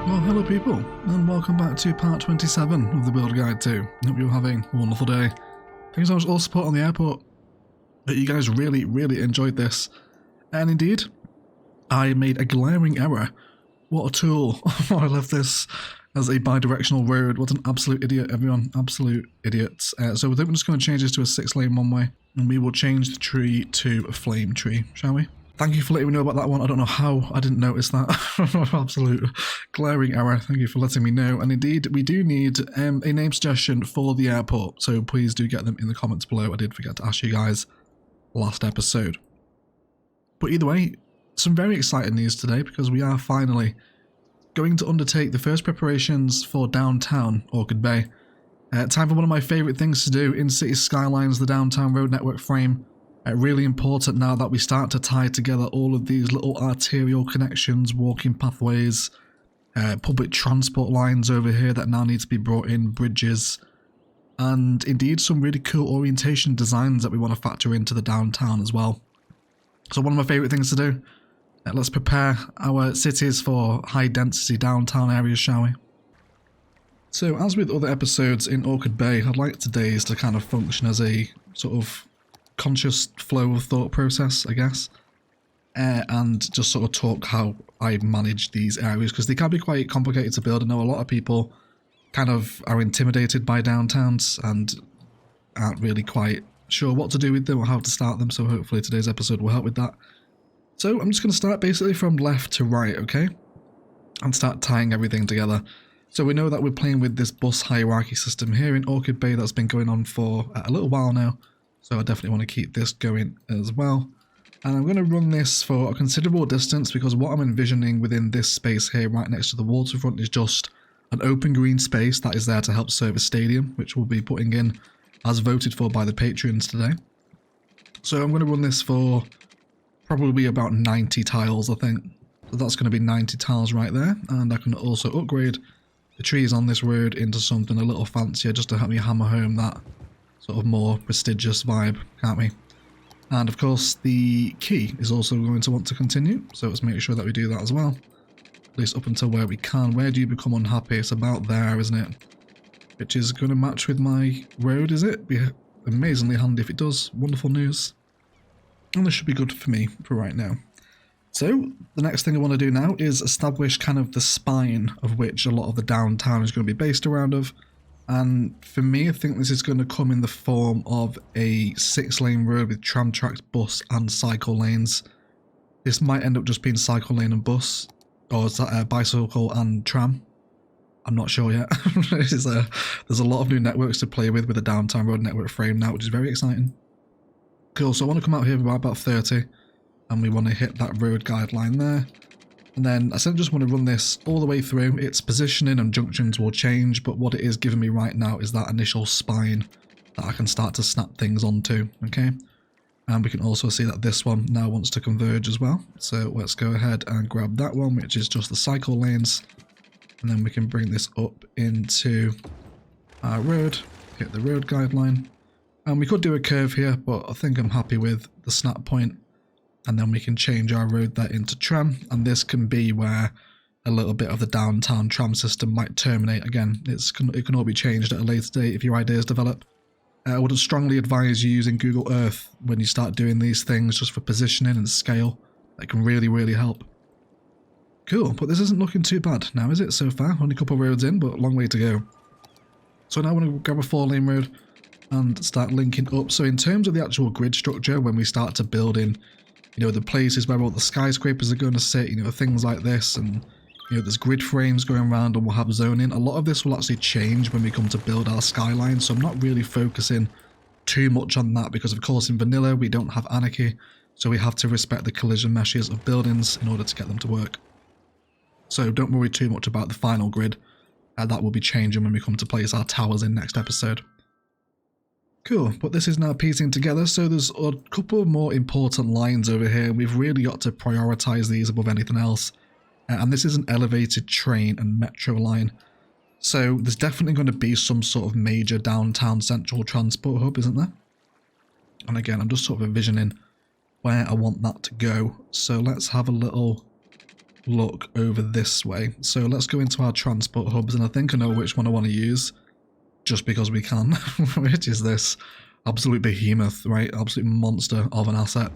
Well, hello people, and welcome back to part 27 of the Build Guide 2. Hope you're having a wonderful day. Thanks so much for all support on the airport. You guys really enjoyed this. And indeed, I made a glaring error. What a tool. I left this as a bi-directional road. What an absolute idiot, everyone. Absolute idiots. So I think we're just going to change this to a 6-lane one-way, and we will change the tree to a flame tree, shall we? Thank you for letting me know about that one. I don't know how I didn't notice that. Absolute glaring error. Thank you for letting me know. And indeed, we do need a name suggestion for the airport, so please do get them in the comments below. I did forget to ask you guys last episode. But either way, some very exciting news today because we are finally going to undertake the first preparations for downtown Orchid Bay. Time for one of my favourite things to do in City Skylines, the downtown road network frame. Really important now that we start to tie together all of these little arterial connections, walking pathways, public transport lines over here that now need to be brought in, bridges, and indeed some really cool orientation designs that we want to factor into the downtown as well. So one of my favourite things to do, let's prepare our cities for high density downtown areas, shall we? So as with other episodes in Orchid Bay, I'd like today's to kind of function as a sort of conscious flow of thought process, I guess, and just sort of talk how I manage these areas because they can be quite complicated to build. I know a lot of people kind of are intimidated by downtowns and aren't really quite sure what to do with them or how to start them, so hopefully today's episode will help with that. So I'm just going to start basically from left to right, okay, and start tying everything together. So we know that we're playing with this bus hierarchy system here in Orchid Bay that's been going on for a little while now. So I definitely want to keep this going as well. And I'm going to run this for a considerable distance because what I'm envisioning within this space here right next to the waterfront is just an open green space that is there to help serve a stadium, which we'll be putting in as voted for by the patrons today. So I'm going to run this for probably about 90 tiles, I think. So that's going to be 90 tiles right there. And I can also upgrade the trees on this road into something a little fancier just to help me hammer home that sort of more prestigious vibe, can't we? And of course the key is also going to want to continue, so let's make sure that we do that as well, at least up until where we can. Where do you become unhappy? It's about there, isn't it? Which is going to match with my road, is it? Be amazingly handy if it does. Wonderful news. And this should be good for me for right now. So the next thing I want to do now is establish kind of the spine of which a lot of the downtown is going to be based around of. And for me, I think this is going to come in the form of a 6-lane road with tram tracks, bus and cycle lanes. This might end up just being cycle lane and bus, or is that bicycle and tram? I'm not sure yet. There's a lot of new networks to play with the downtown road network frame now, which is very exciting. Cool, so I want to come out here with about 30, and we want to hit that road guideline there. And then I essentially just want to run this all the way through. Its positioning and junctions will change, but what it is giving me right now is that initial spine that I can start to snap things onto, okay? And we can also see that this one now wants to converge as well. So let's go ahead and grab that one, which is just the cycle lanes. And then we can bring this up into our road, hit the road guideline. And we could do a curve here, but I think I'm happy with the snap point. And then we can change our road there into tram, and this can be where a little bit of the downtown tram system might terminate. Again, it can all be changed at a later date if your ideas develop. I would strongly advise you using Google Earth when you start doing these things just for positioning and scale. That can really help. Cool, but this isn't looking too bad now, is it, so far? Only a couple of roads in, but a long way to go. So now I want to grab a 4-lane road and start linking up. So in terms of the actual grid structure, when we start to build in, you know, the places where all the skyscrapers are going to sit, you know, things like this, and, you know, there's grid frames going around and we'll have zoning. A lot of this will actually change when we come to build our skyline, so I'm not really focusing too much on that because, of course, in vanilla we don't have anarchy, so we have to respect the collision meshes of buildings in order to get them to work. So don't worry too much about the final grid. That will be changing when we come to place our towers in next episode. Cool, but this is now piecing together, so there's a couple more important lines over here. We've really got to prioritise these above anything else. And this is an elevated train and metro line. So there's definitely going to be some sort of major downtown central transport hub, isn't there? And again, I'm just sort of envisioning where I want that to go. So let's have a little look over this way. So let's go into our transport hubs, and I think I know which one I want to use, just because we can, which is this absolute behemoth, right? Absolute monster of an asset.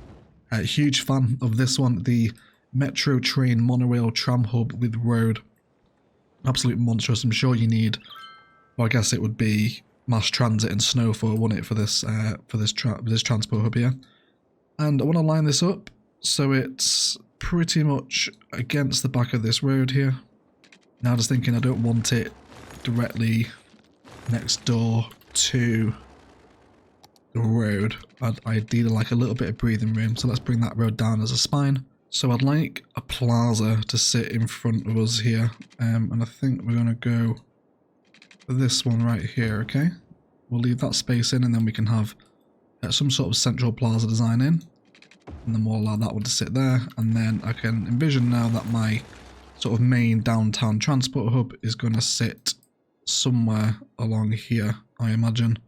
Huge fan of this one, the Metro Train Monorail Tram Hub with road. Absolute monstrous. I'm sure you need, well, I guess it would be mass transit and snowfall, wouldn't it, for this transport hub here. And I want to line this up so it's pretty much against the back of this road here. Now just thinking I don't want it directly next door to the road. I'd ideally like a little bit of breathing room, so let's bring that road down as a spine. So I'd like a plaza to sit in front of us here, and I think we're going to go for this one right here, okay? We'll leave that space in, and then we can have some sort of central plaza design in, and then we'll allow that one to sit there, and then I can envision now that my sort of main downtown transport hub is going to sit somewhere along here, I imagine.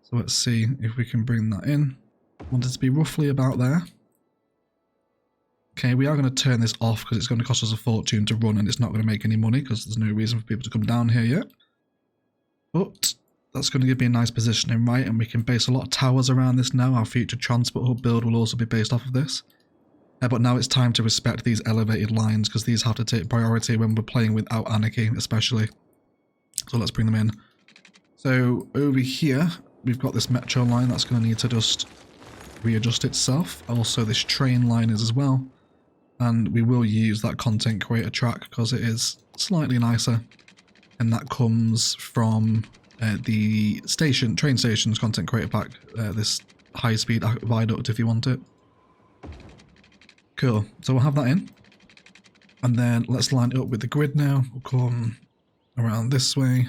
So let's see if we can bring that in. I want it to be roughly about there. Okay, we are going to turn this off because it's going to cost us a fortune to run and it's not going to make any money because there's no reason for people to come down here yet. But that's going to give me a nice positioning, right? And we can base a lot of towers around this now. Our future transport hub build will also be based off of this. But now it's time to respect these elevated lines because these have to take priority when we're playing without Anarchy, especially. So let's bring them in. So over here, we've got this metro line that's going to need to just readjust itself. Also, this train line is as well. And we will use that content creator track because it is slightly nicer. And that comes from the train station's content creator pack. This high-speed viaduct if you want it. Cool. So we'll have that in. And then let's line it up with the grid now. We'll come around this way.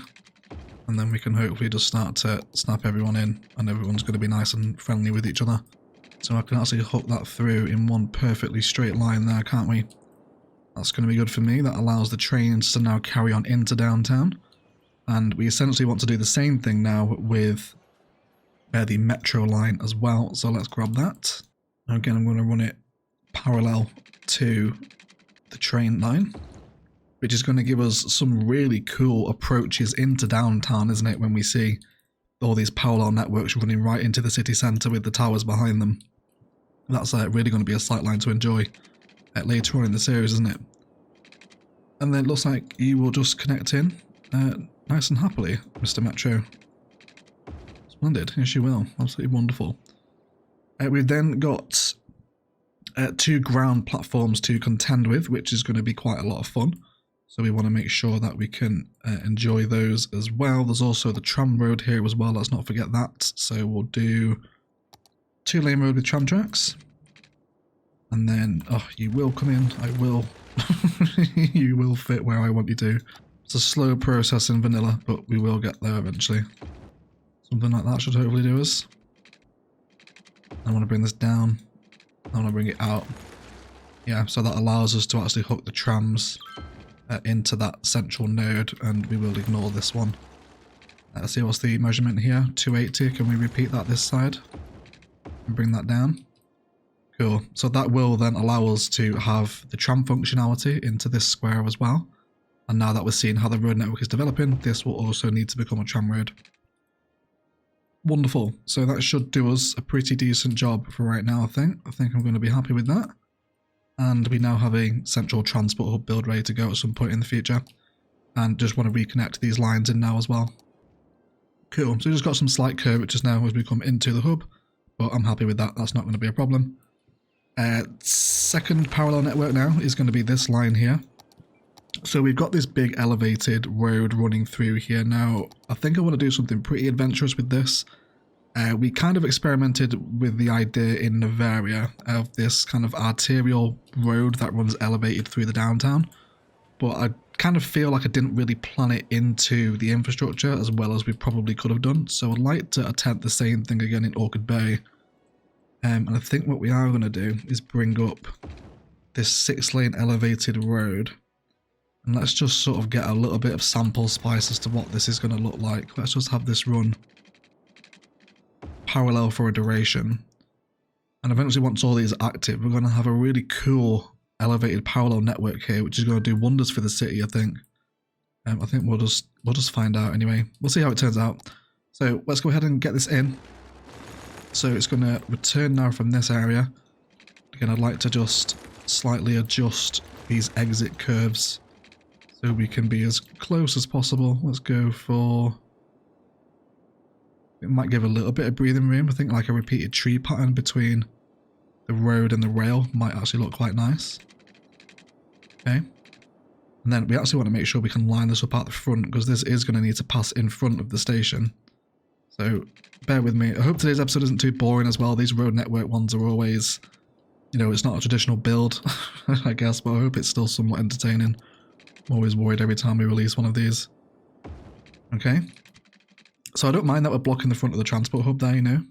And then we can hopefully just start to snap everyone in. And everyone's going to be nice and friendly with each other. So I can actually hook that through in one perfectly straight line there, can't we? That's going to be good for me. That allows the trains to now carry on into downtown. And we essentially want to do the same thing now with the metro line as well. So let's grab that. Again, I'm going to run it parallel to the train line, which is going to give us some really cool approaches into downtown, isn't it, when we see all these parallel networks running right into the city centre with the towers behind them. That's really going to be a sight line to enjoy later on in the series, isn't it? And then it looks like you will just connect in nice and happily, Mr. Metro. Splendid, yes you will, absolutely wonderful. We've then got 2 ground platforms to contend with, which is going to be quite a lot of fun. So we want to make sure that we can enjoy those as well. There's also the tram road here as well, let's not forget that. So we'll do 2-lane road with tram tracks. And then, oh, you will come in, I will. You will fit where I want you to. It's a slow process in vanilla, but we will get there eventually. Something like that should hopefully do us. I want to bring this down. I want to bring it out. Yeah, so that allows us to actually hook the trams into that central node, and we will ignore this one. Let's see what's the measurement here. 280. Can we repeat that this side and bring that down? Cool. So that will then allow us to have the tram functionality into this square as well. And now that we're seeing how the road network is developing, this will also need to become a tram road. Wonderful. So that should do us a pretty decent job for right now, I think. I think I'm going to be happy with that. And we now have a central transport hub build ready to go at some point in the future. And just want to reconnect these lines in now as well. Cool. So we just got some slight curvatures now as we come into the hub. But I'm happy with that. That's not going to be a problem. Second parallel network now is going to be this line here. So we've got this big elevated road running through here. Now, I think I want to do something pretty adventurous with this. We kind of experimented with the idea in Novaria of this kind of arterial road that runs elevated through the downtown. But I kind of feel like I didn't really plan it into the infrastructure as well as we probably could have done. So I'd like to attempt the same thing again in Orchid Bay. And I think what we are going to do is bring up this 6-lane elevated road. And let's just sort of get a little bit of sample spice as to what this is going to look like. Let's just have this run parallel for a duration. And eventually once all these are active, we're going to have a really cool elevated parallel network here, which is going to do wonders for the city, I think. I think we'll just find out anyway. We'll see how it turns out. So let's go ahead and get this in. So it's going to return now from this area. Again, I'd like to just slightly adjust these exit curves so we can be as close as possible. Let's go for... It might give a little bit of breathing room. I think like a repeated tree pattern between the road and the rail might actually look quite nice. Okay. And then we actually want to make sure we can line this up at the front, because this is going to need to pass in front of the station. So bear with me. I hope today's episode isn't too boring as well. These road network ones are always, you know, it's not a traditional build, I guess, but I hope it's still somewhat entertaining. I'm always worried every time we release one of these. Okay. So I don't mind that we're blocking the front of the transport hub there, you know.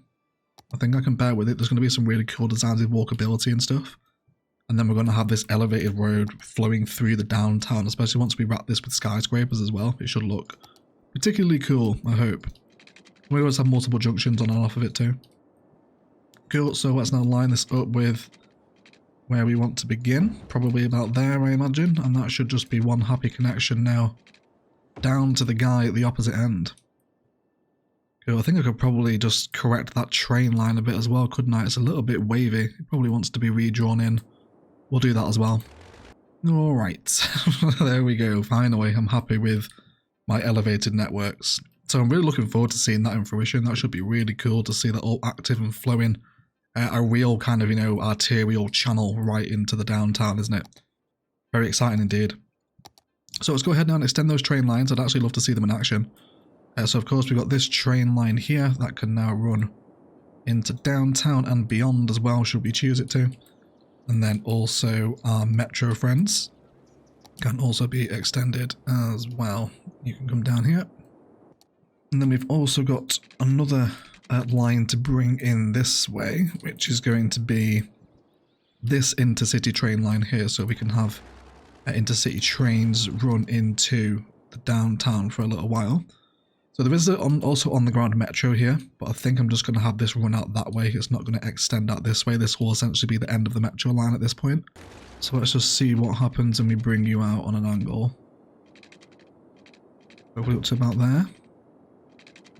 I think I can bear with it. There's going to be some really cool designs with walkability and stuff. And then we're going to have this elevated road flowing through the downtown, especially once we wrap this with skyscrapers as well. It should look particularly cool, I hope. We always have multiple junctions on and off of it too. Cool, so let's now line this up with where we want to begin. Probably about there, I imagine. And that should just be one happy connection now down to the guy at the opposite end. Cool, I think I could probably just correct that train line a bit as well, couldn't I? It's a little bit wavy. It probably wants to be redrawn in. We'll do that as well. Alright, there we go. Finally, I'm happy with my elevated networks. So I'm really looking forward to seeing that in fruition. That should be really cool to see that all active and flowing. A real kind of, you know, arterial channel right into the downtown, isn't it? Very exciting indeed. So let's go ahead now and extend those train lines. I'd actually love to see them in action. So of course we've got this train line here that can now run into downtown and beyond as well, should we choose it to. And then also our metro friends can also be extended as well. You can come down here. And then we've also got another line to bring in this way, which is going to be this intercity train line here, so we can have intercity trains run into the downtown for a little while. So there is also on the ground metro here, but I think I'm just going to have this run out that way. It's not going to extend out this way. This will essentially be the end of the metro line at this point. So let's just see what happens when we bring you out on an angle. Hopefully up to about there.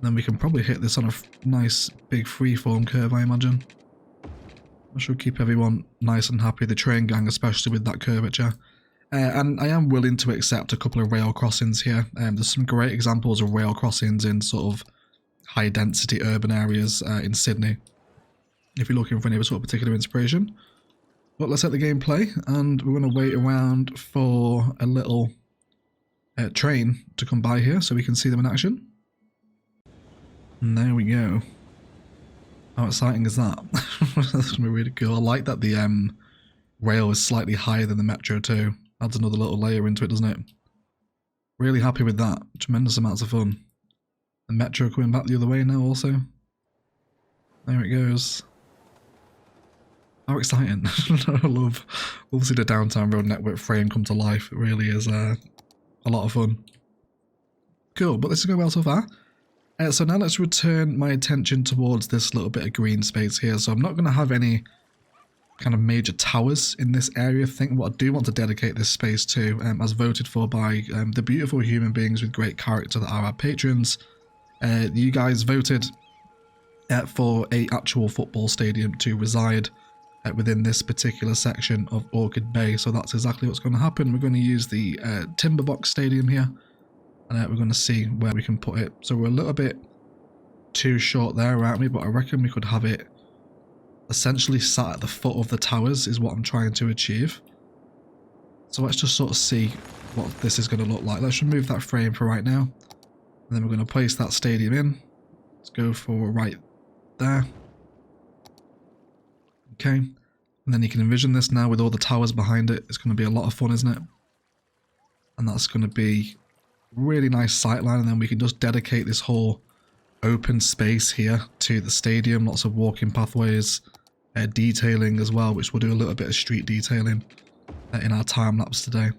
Then we can probably hit this on a nice big freeform curve, I imagine. I should keep everyone nice and happy, the train gang especially, with that curvature. And I am willing to accept a couple of rail crossings here. There's some great examples of rail crossings in sort of high density urban areas in Sydney, if you're looking for any sort of particular inspiration. But let's set the gameplay, and we're going to wait around for a little train to come by here so we can see them in action. And there we go. How exciting is that? That's going to be really cool. I like that the rail is slightly higher than the metro too. Adds another little layer into it, doesn't it? Really happy with that. Tremendous amounts of fun. The metro coming back the other way now also. There it goes. How exciting. I love seeing the downtown road network frame come to life. It really is a lot of fun. Cool, but this is going well so far. So now let's return my attention towards this little bit of green space here. So I'm not going to have any kind of major towers in this area. I think what I do want to dedicate this space to, as voted for by the beautiful human beings with great character that are our patrons. You guys voted for a actual football stadium to reside within this particular section of Orchid Bay. So that's exactly what's going to happen. We're going to use the Timberbox Stadium here. And we're going to see where we can put it. So we're a little bit too short there, aren't we? But I reckon we could have it essentially sat at the foot of the towers is what I'm trying to achieve. So let's just sort of see what this is going to look like. Let's remove that frame for right now. And then we're going to place that stadium in. Let's go for right there. Okay. And then you can envision this now with all the towers behind it. It's going to be a lot of fun, isn't it? And that's going to be really nice sightline, and then we can just dedicate this whole open space here to the stadium. Lots of walking pathways, detailing as well, which we'll do a little bit of street detailing in our time lapse today.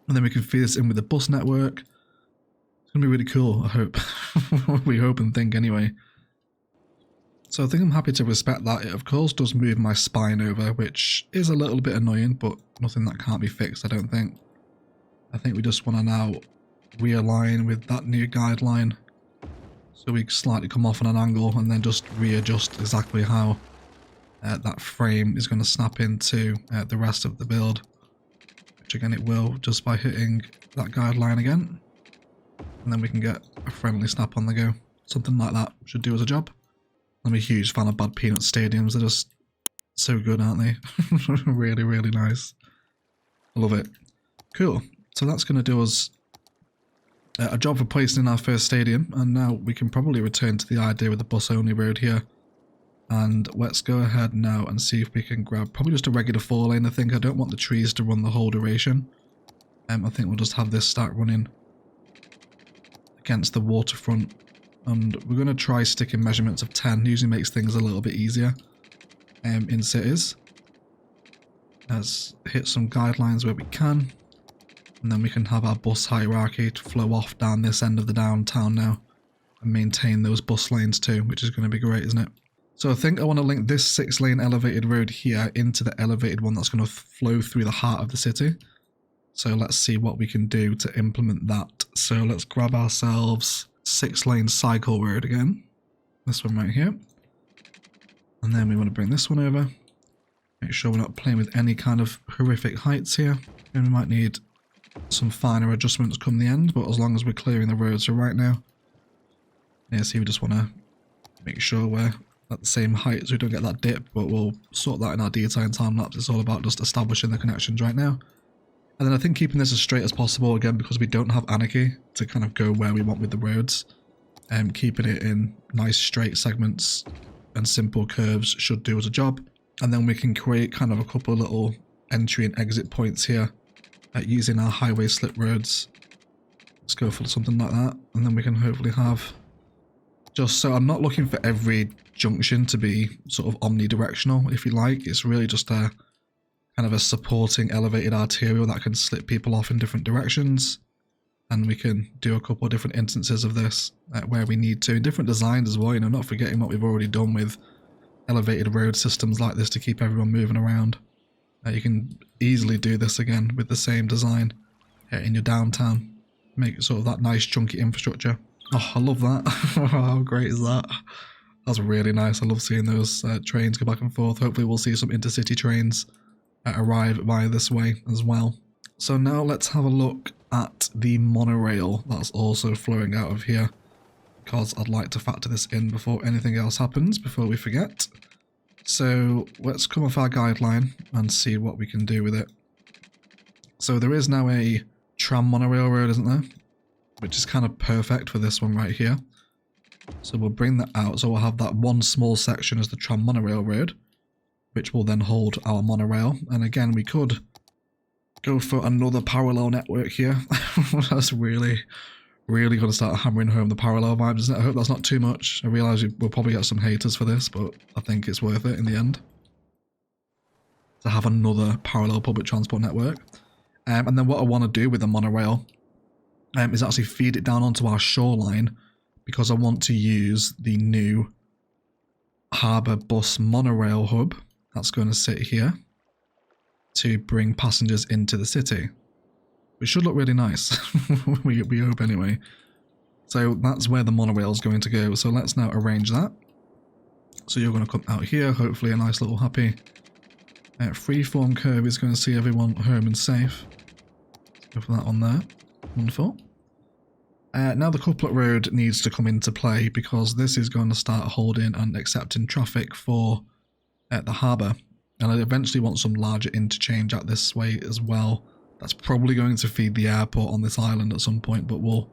And then we can feed this in with the bus network. It's gonna be really cool, I hope. We hope and think anyway. So I think I'm happy to respect that. It of course does move my spine over, which is a little bit annoying, but nothing that can't be fixed, I don't think. I think we just want to now realign with that new guideline. So we slightly come off on an angle and then just readjust exactly how that frame is going to snap into the rest of the build. Which again it will, just by hitting that guideline again. And then we can get a friendly snap on the go. Something like that should do us a job. I'm a huge fan of Bad Peanut stadiums. They're just so good, aren't they? Really, really nice. I love it. Cool. So that's going to do us a job for placing in our first stadium. And now we can probably return to the idea with the bus-only road here. And let's go ahead now and see if we can grab probably just a regular 4-lane. I think I don't want the trees to run the whole duration. I think we'll just have this start running against the waterfront. And we're going to try sticking measurements of 10. Usually makes things a little bit easier in cities. Let's hit some guidelines where we can. And then we can have our bus hierarchy to flow off down this end of the downtown now. And maintain those bus lanes too, which is going to be great, isn't it? So I think I want to link this 6-lane elevated road here into the elevated one that's going to flow through the heart of the city. So let's see what we can do to implement that. So let's grab ourselves 6-lane cycle road again. This one right here. And then we want to bring this one over. Make sure we're not playing with any kind of horrific heights here. And we might need some finer adjustments come the end, but as long as we're clearing the roads for right now. Yeah, see, we just want to make sure we're at the same height so we don't get that dip, but we'll sort that in our detail time lapse. It's all about just establishing the connections right now. And then I think keeping this as straight as possible, again, because we don't have anarchy to kind of go where we want with the roads. Keeping it in nice straight segments and simple curves should do us a job. And then we can create kind of a couple of little entry and exit points here using our highway slip roads. Let's go for something like that. And then we can hopefully have just so I'm not looking for every junction to be sort of omnidirectional, if you like. It's really just a kind of a supporting elevated arterial that can slip people off in different directions. And we can do a couple of different instances of this where we need to, in different designs as well, you know, not forgetting what we've already done with elevated road systems like this to keep everyone moving around. You can easily do this again with the same design in your downtown. Make sort of that nice chunky infrastructure. Oh, I love that. How great is that? That's really nice. I love seeing those trains go back and forth. Hopefully we'll see some intercity trains arrive via this way as well. So now let's have a look at the monorail that's also flowing out of here, because I'd like to factor this in before anything else happens, before we forget. So let's come off our guideline and see what we can do with it. So there is now a tram monorail road, isn't there? Which is kind of perfect for this one right here. So we'll bring that out. So we'll have that one small section as the tram monorail road, which will then hold our monorail. And again, we could go for another parallel network here. That's really going to start hammering home the parallel vibes, isn't it? I hope that's not too much. I realise we'll probably get some haters for this, but I think it's worth it in the end to have another parallel public transport network. And then what I want to do with the monorail is actually feed it down onto our shoreline, because I want to use the new harbour bus monorail hub that's going to sit here to bring passengers into the city, which should look really nice. we hope anyway. So that's where the monorail is going to go. So let's now arrange that. So you're going to come out here, hopefully a nice little happy freeform curve is going to see everyone home and safe. Let's go for that on there. Wonderful. Now the couplet road needs to come into play, because this is going to start holding and accepting traffic for the harbour. And I eventually want some larger interchange out this way as well. That's probably going to feed the airport on this island at some point, but we'll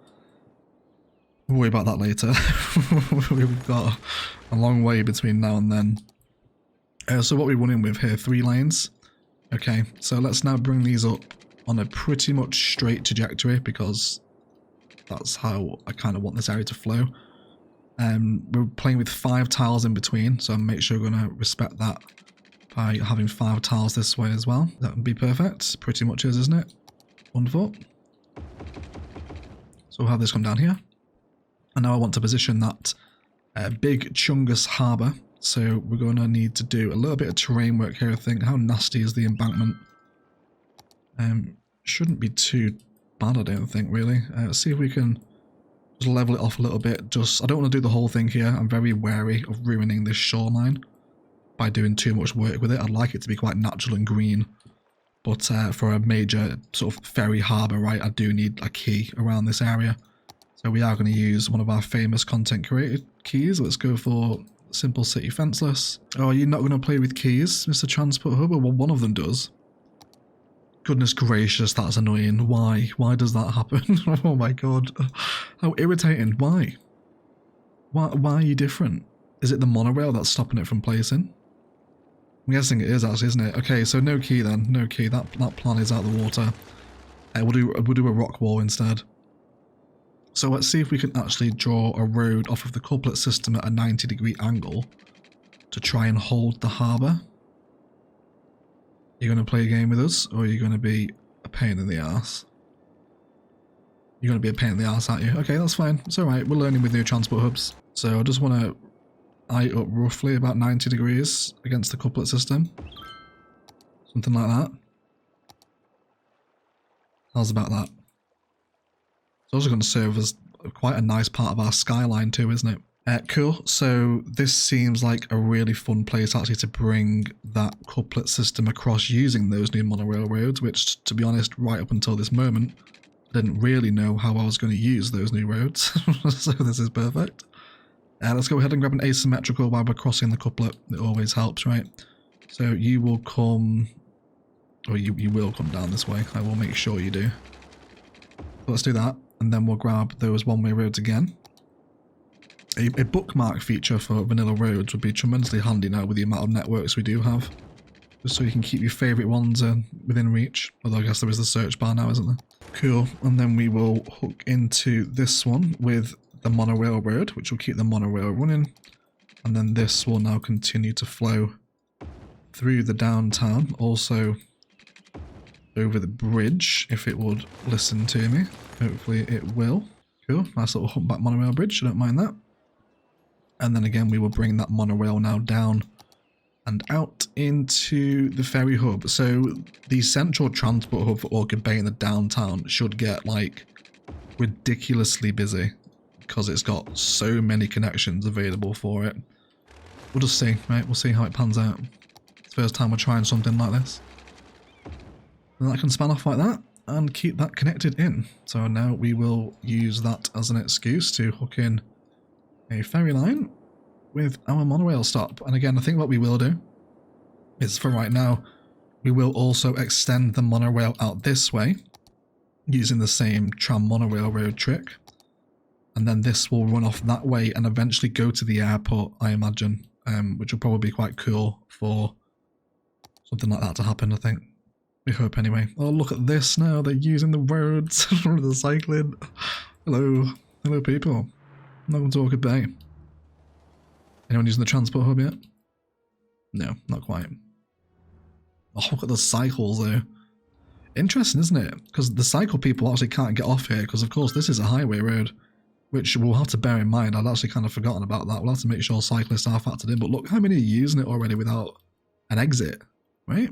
worry about that later. We've got a long way between now and then. So what we're running with here, 3 lanes. Okay, so let's now bring these up on a pretty much straight trajectory, because that's how I kind of want this area to flow. We're playing with 5 tiles in between, so make sure we're going to respect that by having 5 tiles this way as well. That would be perfect. Pretty much is, isn't it? Wonderful. So we'll have this come down here. And now I want to position that big Chungus harbour So we're going to need to do a little bit of terrain work here, I think. How nasty is the embankment? Shouldn't be too bad, I don't think, really. Let's see if we can just level it off a little bit. I don't want to do the whole thing here. I'm very wary of ruining this shoreline by doing too much work with it. I'd like it to be quite natural and green. But for a major sort of ferry harbour, right, I do need a key around this area. So we are going to use one of our famous content creator keys. Let's go for Simple City Fenceless. Oh, you're not going to play with keys, Mr. Transport Hub? Well, one of them does. Goodness gracious, that's annoying. Why? Why does that happen? Oh my god. How irritating. Why? Why are you different? Is it the monorail that's stopping it from placing? I'm guessing it is actually, isn't it? Okay, so no key then. No key. That plan is out of the water. We'll do a rock wall instead. So let's see if we can actually draw a road off of the couplet system at a 90-degree angle to try and hold the harbour. You're going to play a game with us, or are you going to be a pain in the arse? You're going to be a pain in the arse, aren't you? Okay, that's fine. It's alright. We're learning with new transport hubs. So I just want to eye up roughly about 90 degrees against the couplet system. Something like that. How's about that? It's also going to serve as quite a nice part of our skyline too, isn't it? Cool, so this seems like a really fun place actually to bring that couplet system across using those new monorail roads, which, to be honest, right up until this moment, I didn't really know how I was going to use those new roads, so this is perfect. Let's go ahead and grab an asymmetrical while we're crossing the couplet. It always helps, right? So you will come, or you will come down this way. I will make sure you do. Let's do that, and then we'll grab those one-way roads again. A bookmark feature for vanilla roads would be tremendously handy now with the amount of networks we do have. Just so you can keep your favourite ones within reach. Although I guess there is the search bar now, isn't there? Cool. And then we will hook into this one with the monorail road, which will keep the monorail running. And then this will now continue to flow through the downtown. Also over the bridge, if it would listen to me. Hopefully it will. Cool. Nice little humpback monorail bridge. I don't mind that. And then again, we will bring that monorail now down and out into the ferry hub. So the central transport hub for Orchid Bay in the downtown should get like ridiculously busy because it's got so many connections available for it. We'll just see, right? We'll see how it pans out. It's the first time we're trying something like this. And that can span off like that and keep that connected in. So now we will use that as an excuse to hook in a ferry line with our monorail stop. And again, I think what we will do is, for right now, we will also extend the monorail out this way using the same tram monorail road trick. And then this will run off that way and eventually go to the airport, I imagine, which will probably be quite cool for something like that to happen, I think. We hope anyway. Oh, look at this now. They're using the roads for the cycling. Hello. Hello, people. Welcome to Orchid Bay. Anyone using the transport hub yet? No, not quite. Oh, look at the cycles though. Interesting, isn't it? Because the cycle people actually can't get off here because, of course, this is a highway road, which we'll have to bear in mind. I'd actually kind of forgotten about that. We'll have to make sure cyclists are factored in. But look how many are using it already without an exit, right?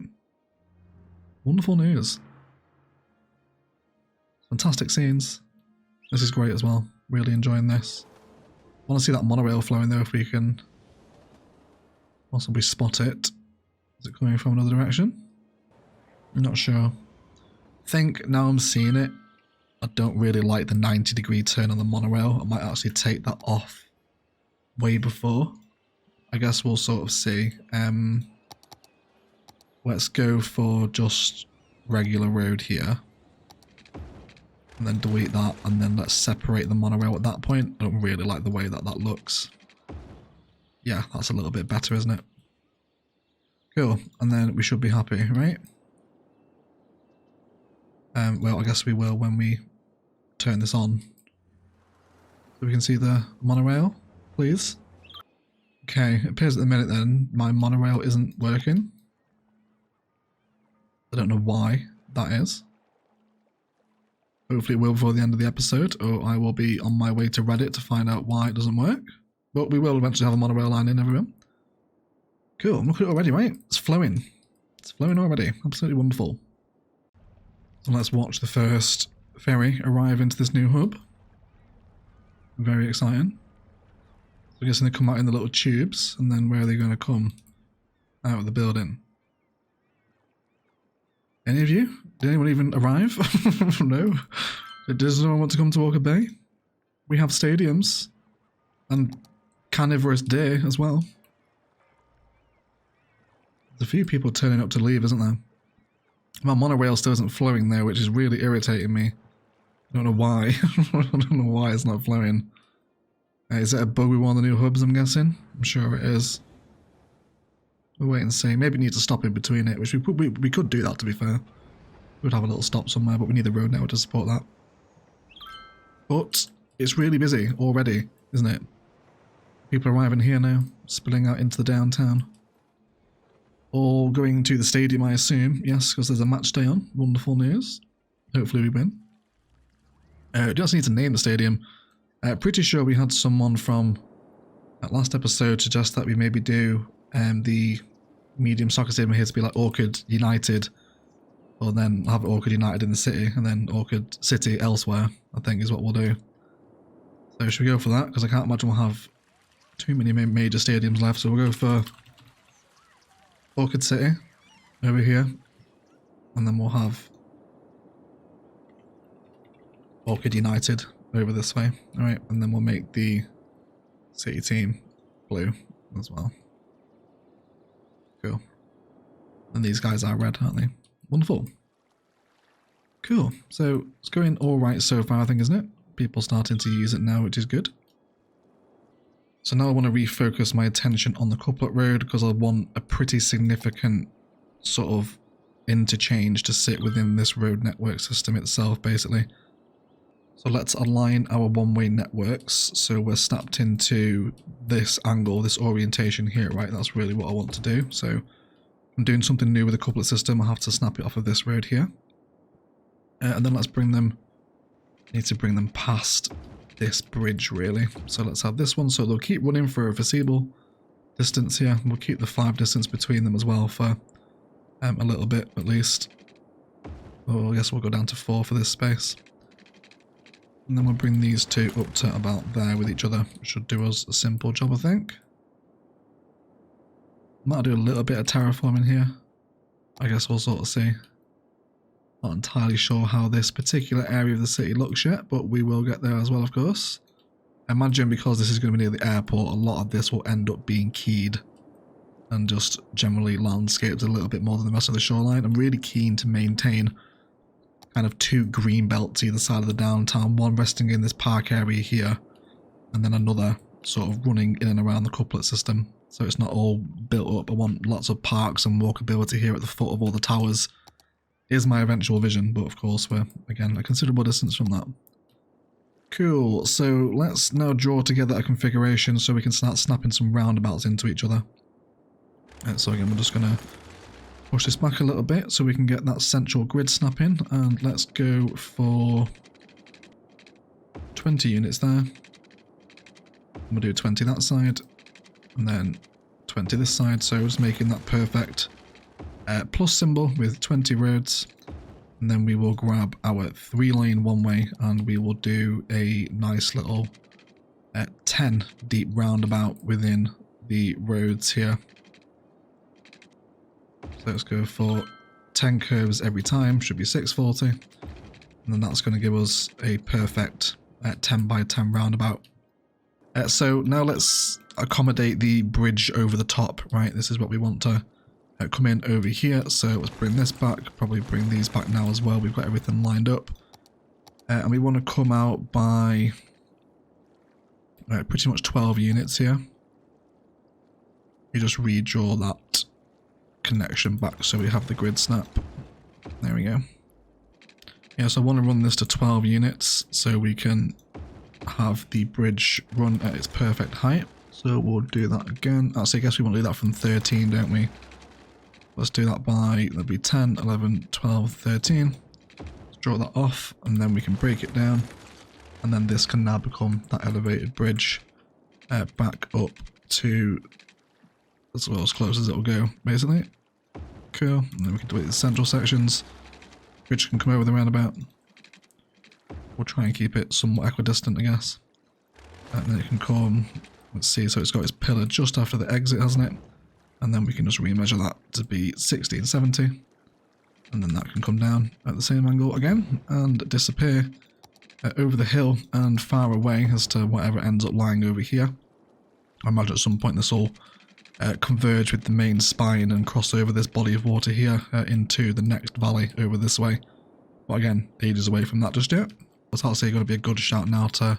Wonderful news. Fantastic scenes. This is great as well. Really enjoying this. I want to see that monorail flowing though, if we can possibly spot it. Is it coming from another direction? I'm not sure. I think now I'm seeing it, I don't really like the 90-degree turn on the monorail. I might actually take that off way before. I guess we'll sort of see. Let's go for just regular road here. And then delete that, and then let's separate the monorail at that point. I don't really like the way that that looks. Yeah, that's a little bit better, isn't it? Cool, and then we should be happy, right? Well, I guess we will when we turn this on. So we can see the monorail, please. Okay, it appears at the minute then my monorail isn't working. I don't know why that is. Hopefully it will before the end of the episode, or I will be on my way to Reddit to find out why it doesn't work. But we will eventually have a monorail line in, everyone. Cool, look at it already, right? It's flowing. It's flowing already. Absolutely wonderful. So let's watch the first ferry arrive into this new hub. Very exciting. So I'm guessing they come out in the little tubes, and then where are they going to come? Out of the building. Any of you? Did anyone even arrive? No? Does no one want to come to Orchid Bay? We have stadiums. And carnivorous deer as well. There's a few people turning up to leave, isn't there? My monorail still isn't flowing there, which is really irritating me. I don't know why. I don't know why it's not flowing. Is it a bug with one of the new hubs, I'm guessing? I'm sure it is. We'll wait and see. Maybe it needs to stop in between it, which we could do that, to be fair. We'd have a little stop somewhere, but we need the road network to support that. But it's really busy already, isn't it? People arriving here now, spilling out into the downtown. All going to the stadium, I assume. Yes, because there's a match day on. Wonderful news. Hopefully we win. Just need to name the stadium. Pretty sure we had someone from that last episode suggest that we maybe do the medium soccer stadium here to be like Orchid United, or then have Orchid United in the city and then Orchid City elsewhere, I think is what we'll do. So should we go for that? Because I can't imagine we'll have too many major stadiums left, so we'll go for Orchid City over here, and then we'll have Orchid United over this way. Alright, and then we'll make the city team blue as well. Cool. And these guys are red, aren't they? Wonderful. Cool. So it's going alright so far, I think, isn't it? People starting to use it now, which is good. So now I want to refocus my attention on the couplet road because I want a pretty significant sort of interchange to sit within this road network system itself, basically. So let's align our one-way networks so we're snapped into this angle, this orientation here, right? That's really what I want to do. So I'm doing something new with the couplet system. I have to snap it off of this road here. And then let's bring them, need to bring them past this bridge, really. So let's have this one, so they'll keep running for a foreseeable distance here. We'll keep the 5 distance between them as well for a little bit at least. Oh, I guess we'll go down to 4 for this space. And then we'll bring these two up to about there with each other. Should do us a simple job, I think. Might do a little bit of terraforming here. I guess we'll sort of see. Not entirely sure how this particular area of the city looks yet, but we will get there as well, of course. I imagine because this is going to be near the airport, a lot of this will end up being keyed and just generally landscaped a little bit more than the rest of the shoreline. I'm really keen to maintain kind of 2 green belts either side of the downtown, one resting in this park area here, and then another sort of running in and around the couplet system. So it's not all built up. I want lots of parks and walkability here at the foot of all the towers. Is my eventual vision, but of course we're, again, a considerable distance from that. Cool, so let's now draw together a configuration so we can start snapping some roundabouts into each other. So again, we're just going to push this back a little bit so we can get that central grid snapping, and let's go for 20 units there. We'll do 20 that side, and then 20 this side, so just making that perfect plus symbol with 20 roads, and then we will grab our 3-lane one-way and we will do a nice little 10 deep roundabout within the roads here. So let's go for 10 curves every time, should be 640, and then that's going to give us a perfect 10 by 10 roundabout. So now let's accommodate the bridge over the top, right? This is what we want to come in over here, so let's bring this back, probably bring these back now as well. We've got everything lined up, and we want to come out by pretty much 12 units here. You just redraw that connection back so we have the grid snap. There we go. Yeah, so I want to run this to 12 units so we can have the bridge run at its perfect height. So we'll do that again. Actually, I guess we want to do that from 13, don't we? Let's do that by, that'll be 10, 11, 12, 13. Let's draw that off, and then we can break it down. And then this can now become that elevated bridge back up to That's about as close as it'll go, basically. Cool. And then we can do it in the central sections, which can come over the roundabout. We'll try and keep it somewhat equidistant, I guess. And then it can come, let's see, so it's got its pillar just after the exit, hasn't it? And then we can just remeasure that to be 1670. And then that can come down at the same angle again and disappear over the hill and far away as to whatever ends up lying over here. I imagine at some point this will converge with the main spine and cross over this body of water here into the next valley over this way. But again, ages away from that just yet. But I'll say going to be a good shout now to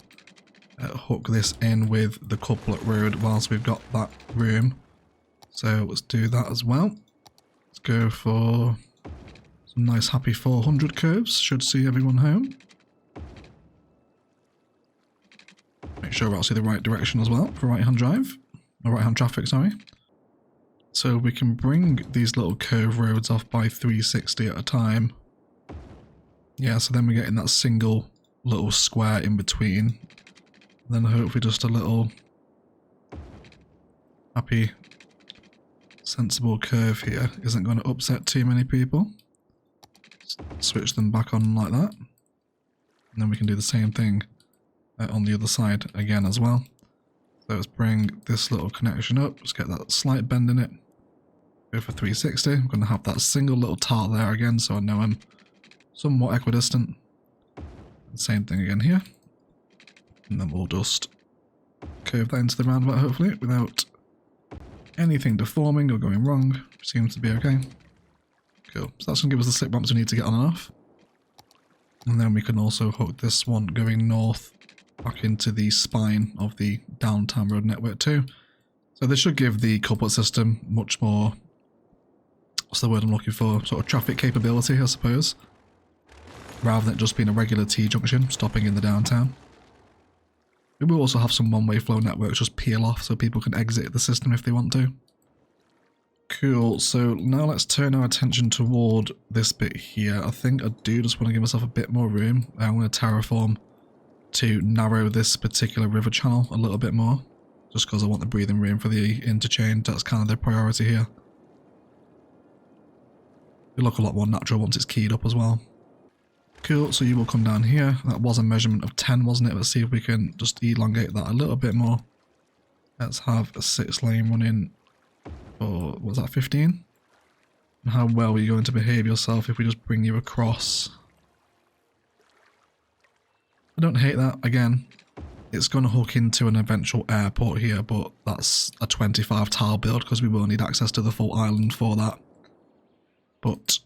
hook this in with the couplet road whilst we've got that room. So let's do that as well. Let's go for some nice happy 400 curves. Should see everyone home. Make sure we're actually the right direction as well for right-hand drive. Or right-hand traffic, sorry. So we can bring these little curve roads off by 360 at a time. Yeah, so then we're getting that single little square in between. Then hopefully just a little happy, sensible curve here isn't going to upset too many people. Switch them back on like that. And then we can do the same thing on the other side again as well. So let's bring this little connection up, just get that slight bend in it. Go for 360. I'm going to have that single little tart there again, so I know I'm somewhat equidistant. Same thing again here. And then we'll just curve that into the roundabout, hopefully, without anything deforming or going wrong. Seems to be okay. Cool. So that's going to give us the slip bumps we need to get on and off. And then we can also hook this one going north back into the spine of the downtown road network too. So this should give the couplet system much more, what's the word I'm looking for, sort of traffic capability, I suppose, rather than just being a regular T-junction stopping in the downtown. We will also have some one-way flow networks just peel off so people can exit the system if they want to. Cool, so now let's turn our attention toward this bit here. I think I do just want to give myself a bit more room. I'm going to terraform to narrow this particular river channel a little bit more, just because I want the breathing room for the interchange. That's kind of the priority here. It'll look a lot more natural once it's keyed up as well. Cool, so you will come down here. That was a measurement of 10, wasn't it? Let's see if we can just elongate that a little bit more. Let's have a 6 lane running for, what was that, 15? And how well are you going to behave yourself if we just bring you across? I don't hate that. Again, it's going to hook into an eventual airport here, but that's a 25 tile build because we will need access to the full island for that. But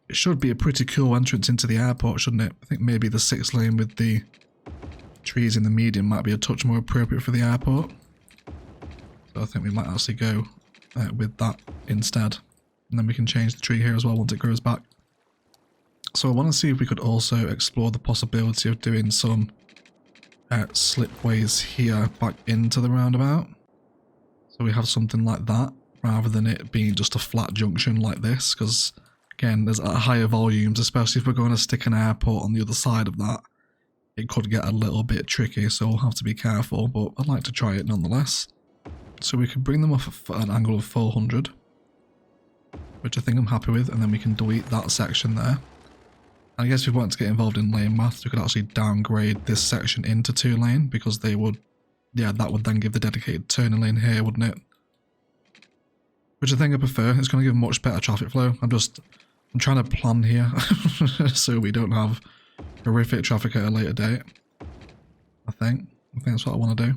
it should be a pretty cool entrance into the airport, shouldn't it? I think maybe the 6 lane with the trees in the median might be a touch more appropriate for the airport. So I think we might actually go with that instead. And then we can change the tree here as well once it grows back. So I want to see if we could also explore the possibility of doing some slipways here back into the roundabout. So we have something like that rather than it being just a flat junction like this, because again, there's at higher volumes, especially if we're going to stick an airport on the other side of that, it could get a little bit tricky, so we'll have to be careful, but I'd like to try it nonetheless. So we can bring them off at an angle of 400, which I think I'm happy with, and then we can delete that section there. And I guess if we want to get involved in lane maths, we could actually downgrade this section into 2 lane, because they would, yeah, that would then give the dedicated turning lane here, wouldn't it? Which I think I prefer. It's going to give much better traffic flow. I'm trying to plan here so we don't have horrific traffic at a later date. I think that's what I want to do.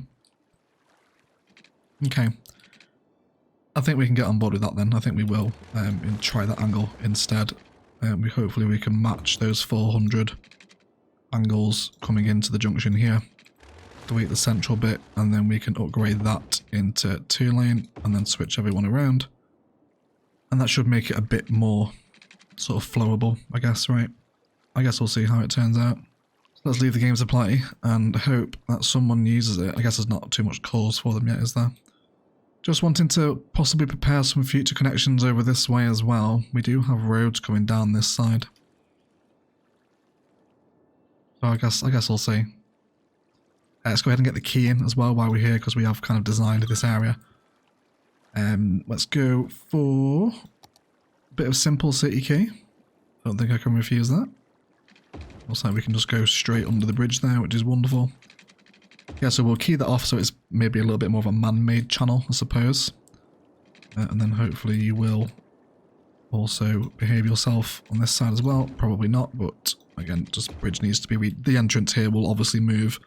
Okay. I think we can get on board with that then. I think we will try that angle instead. Hopefully we can match those 400 angles coming into the junction here. Delete the central bit, and then we can upgrade that into 2 lane and then switch everyone around. And that should make it a bit more sort of flowable, I guess, right? I guess we'll see how it turns out. So let's leave the game to play and hope that someone uses it. I guess there's not too much cause for them yet, is there? Just wanting to possibly prepare some future connections over this way as well. We do have roads coming down this side. So I guess we'll see. Let's go ahead and get the key in as well while we're here, because we have kind of designed this area. Let's go for a bit of simple city key. Don't think I can refuse that. Looks like we can just go straight under the bridge there, which is wonderful. Yeah, so we'll key that off so it's maybe a little bit more of a man-made channel, I suppose. And then hopefully you will also behave yourself on this side as well. Probably not, but again, just bridge needs to be... The entrance here will obviously move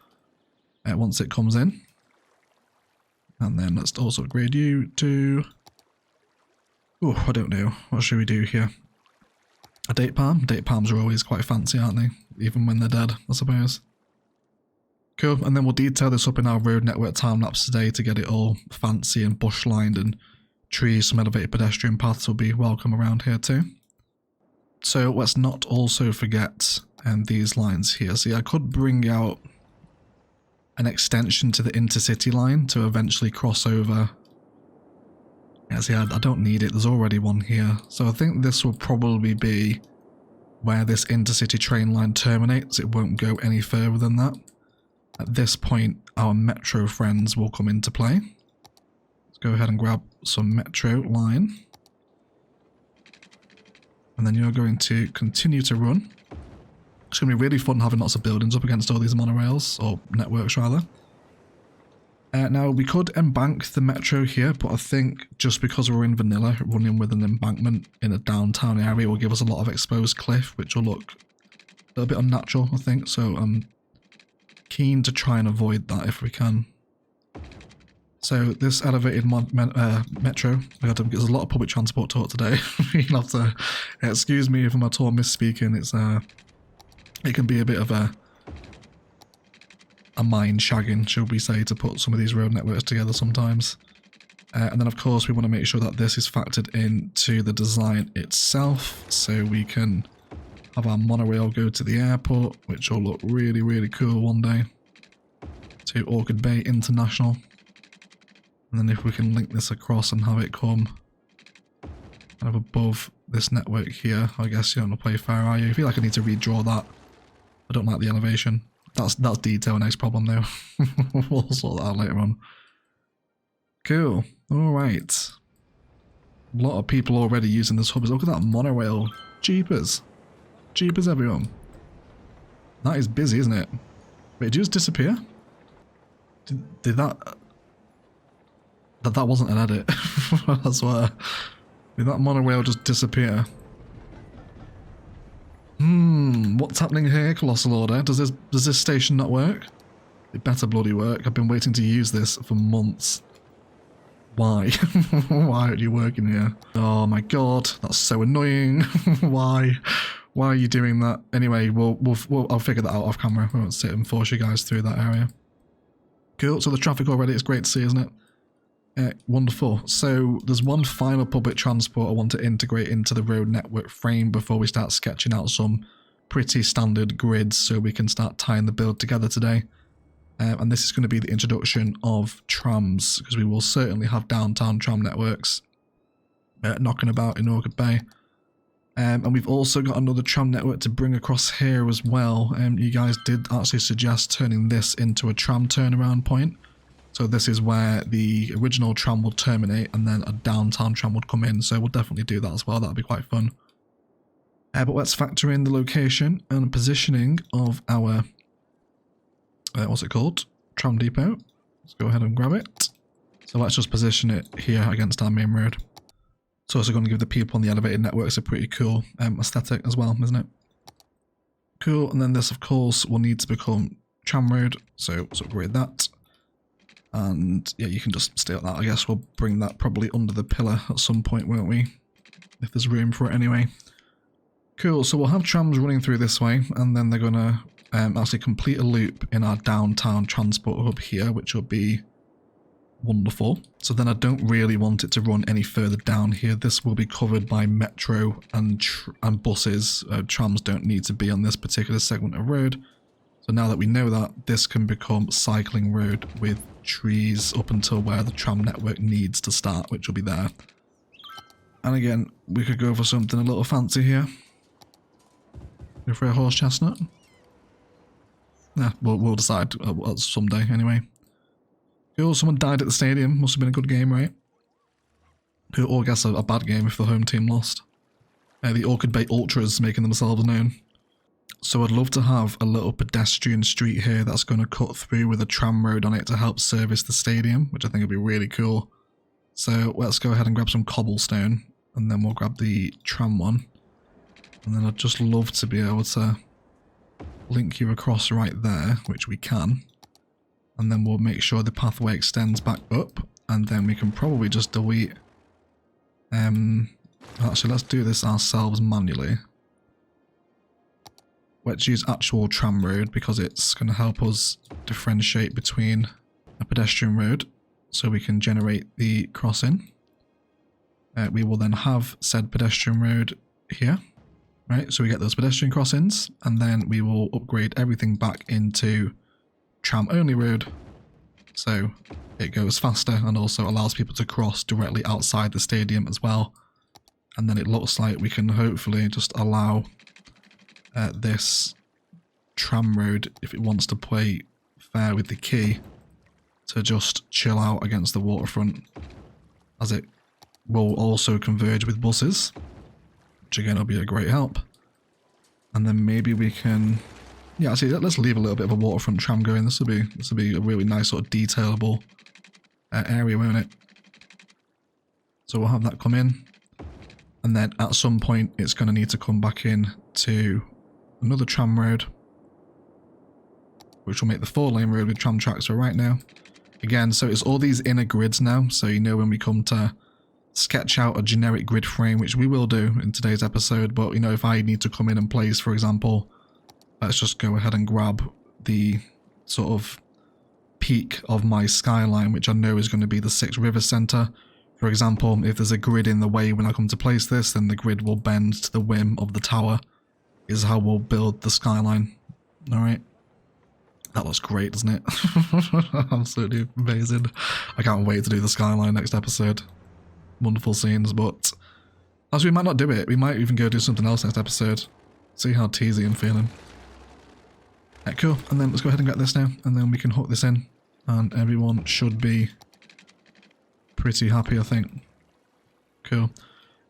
once it comes in. And then let's also upgrade you to... Oh, I don't know. What should we do here? A date palm? Date palms are always quite fancy, aren't they? Even when they're dead, I suppose. Cool, and then we'll detail this up in our road network time-lapse today to get it all fancy and bush-lined, and trees, some elevated pedestrian paths will be welcome around here too. So let's not also forget these lines here. See, I could bring out an extension to the intercity line to eventually cross over. Yeah, see, I don't need it. There's already one here. So I think this will probably be where this intercity train line terminates. It won't go any further than that. At this point, our metro friends will come into play. Let's go ahead and grab some metro line. And then you're going to continue to run. It's going to be really fun having lots of buildings up against all these monorails, or networks rather. Now, we could embank the metro here, but I think just because we're in vanilla, running with an embankment in a downtown area will give us a lot of exposed cliff, which will look a little bit unnatural, I think. So I'm keen to try and avoid that if we can. So this elevated metro, there's a lot of public transport talk today. You'll have to excuse me if I'm at all misspeaking. It can be a bit of a mind shagging, should we say, to put some of these road networks together sometimes. And then of course we want to make sure that this is factored into the design itself, so we can have our monorail go to the airport, which will look really, really cool one day, to Orchid Bay International. And then if we can link this across and have it come kind of above this network here, I guess you don't want to play fair, are you? I feel like I need to redraw that. I don't like the elevation. That's detail, next problem though. We'll sort that out later on. Cool. Alright. A lot of people already using this hub. Look at that monorail. Jeepers. Jeepers, everyone. That is busy, isn't it? Wait, did you just disappear? Did that... That wasn't an edit. I swear. Did that monorail just disappear? What's happening here, Colossal Order? Does this station not work? It better bloody work. I've been waiting to use this for months. Why? Why aren't you working here? Oh my god, that's so annoying. Why? Why are you doing that? Anyway, I'll figure that out off camera. We won't sit and force you guys through that area. Cool, so the traffic already, it's great to see, isn't it? Wonderful. So there's one final public transport I want to integrate into the road network frame before we start sketching out some pretty standard grids so we can start tying the build together today. And this is going to be the introduction of trams, because we will certainly have downtown tram networks knocking about in Orchid Bay. And we've also got another tram network to bring across here as well. You guys did actually suggest turning this into a tram turnaround point. So this is where the original tram will terminate and then a downtown tram would come in. So we'll definitely do that as well. That'll be quite fun. But let's factor in the location and positioning of our, what's it called? Tram depot. Let's go ahead and grab it. So let's just position it here against our main road. It's also going to give the people on the elevated networks a pretty cool aesthetic as well, isn't it? Cool. And then this, of course, will need to become tram road. So let's upgrade that. And yeah, you can just stay at that. I guess we'll bring that probably under the pillar at some point, won't we? If there's room for it anyway. Cool, so we'll have trams running through this way, and then they're going to actually complete a loop in our downtown transport hub here, which will be wonderful. So then I don't really want it to run any further down here. This will be covered by metro and buses. Trams don't need to be on this particular segment of road. So now that we know that, this can become cycling road with trees up until where the tram network needs to start, which will be there. And again, we could go for something a little fancy here. Go for a horse chestnut. Yeah, we'll decide someday anyway. Cool, someone died at the stadium. Must have been a good game, right? Or I guess a bad game if the home team lost. The Orchid Bay Ultras making themselves known. So I'd love to have a little pedestrian street here that's going to cut through with a tram road on it to help service the stadium, which I think would be really cool. So let's go ahead and grab some cobblestone, and then we'll grab the tram one. And then I'd just love to be able to link you across right there, which we can. And then we'll make sure the pathway extends back up, and then we can probably just delete... actually, let's do this ourselves manually. Let's use actual tram road because it's going to help us differentiate between a pedestrian road so we can generate the crossing. We will then have said pedestrian road here, right? So we get those pedestrian crossings, and then we will upgrade everything back into tram only road so it goes faster and also allows people to cross directly outside the stadium as well. And then it looks like we can hopefully just allow this tram road, if it wants to play fair with the key, to just chill out against the waterfront, as it will also converge with buses, which again will be a great help. And then maybe we can, yeah, actually let's leave a little bit of a waterfront tram going. This will be a really nice sort of detailable area, won't it? So we'll have that come in, and then at some point it's going to need to come back in to another tram road, which will make the 4-lane road with tram tracks for right now. Again, so it's all these inner grids now, so you know when we come to sketch out a generic grid frame, which we will do in today's episode, but you know, if I need to come in and place, for example, let's just go ahead and grab the sort of peak of my skyline, which I know is going to be the 6 River Centre. For example, if there's a grid in the way when I come to place this, then the grid will bend to the whim of the tower, is how we'll build the skyline. Alright. That looks great, doesn't it? Absolutely amazing. I can't wait to do the skyline next episode. Wonderful scenes, but actually we might not do it. We might even go do something else next episode. See how teasy I'm feeling. Yeah, cool. And then let's go ahead and get this now, and then we can hook this in, and everyone should be pretty happy, I think. Cool.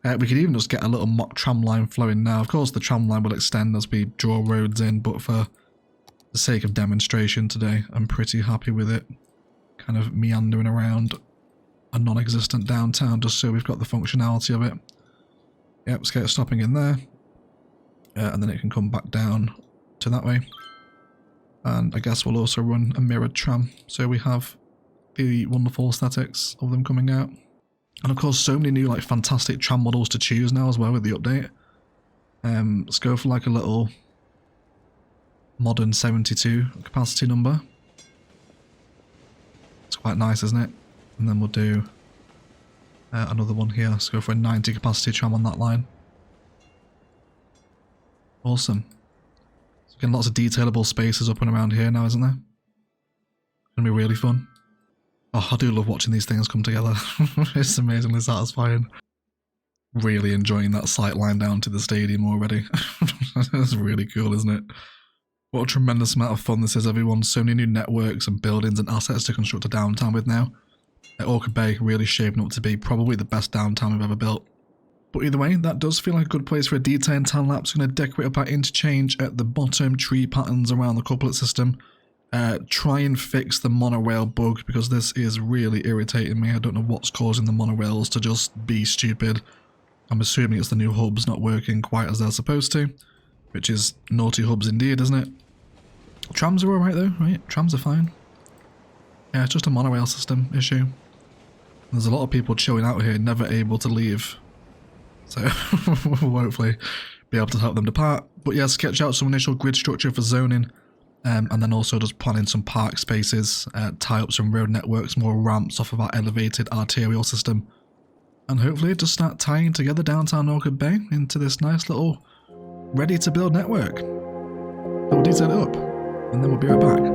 We could even just get a little mock tram line flowing now. Of course the tram line will extend as we draw roads in, but for the sake of demonstration today, I'm pretty happy with it kind of meandering around a non-existent downtown, just so we've got the functionality of it. Yep, let's get it stopping in there, and then it can come back down to that way. And I guess we'll also run a mirrored tram, so we have the wonderful aesthetics of them coming out. And of course, so many new like fantastic tram models to choose now as well with the update. Let's go for like a little modern 72 capacity number. It's quite nice, isn't it? And then we'll do another one here. Let's go for a 90 capacity tram on that line. Awesome. So getting lots of detailable spaces up and around here now, isn't there? Gonna be really fun. Oh, I do love watching these things come together. It's amazingly satisfying. Really enjoying that sight line down to the stadium already. That's really cool, isn't it? What a tremendous amount of fun this is, everyone. So many new networks and buildings and assets to construct a downtown with now. Orchid Bay really shaping up to be probably the best downtown we've ever built. But either way, that does feel like a good place for a detailed time lapse. I'm going to decorate up our interchange at the bottom, tree patterns around the couplet system. Try and fix the monorail bug, because this is really irritating me. I don't know what's causing the monorails to just be stupid. I'm assuming it's the new hubs not working quite as they're supposed to, which is naughty hubs indeed, isn't it? Trams are alright though, right? Trams are fine. Yeah, it's just a monorail system issue. There's a lot of people chilling out here, never able to leave. So we'll hopefully be able to help them depart. But yeah, sketch out some initial grid structure for zoning. And then also just plan in some park spaces, tie up some road networks, more ramps off of our elevated arterial system. And hopefully just start tying together downtown Orchid Bay into this nice little ready to build network. We'll detail it up, and then we'll be right back.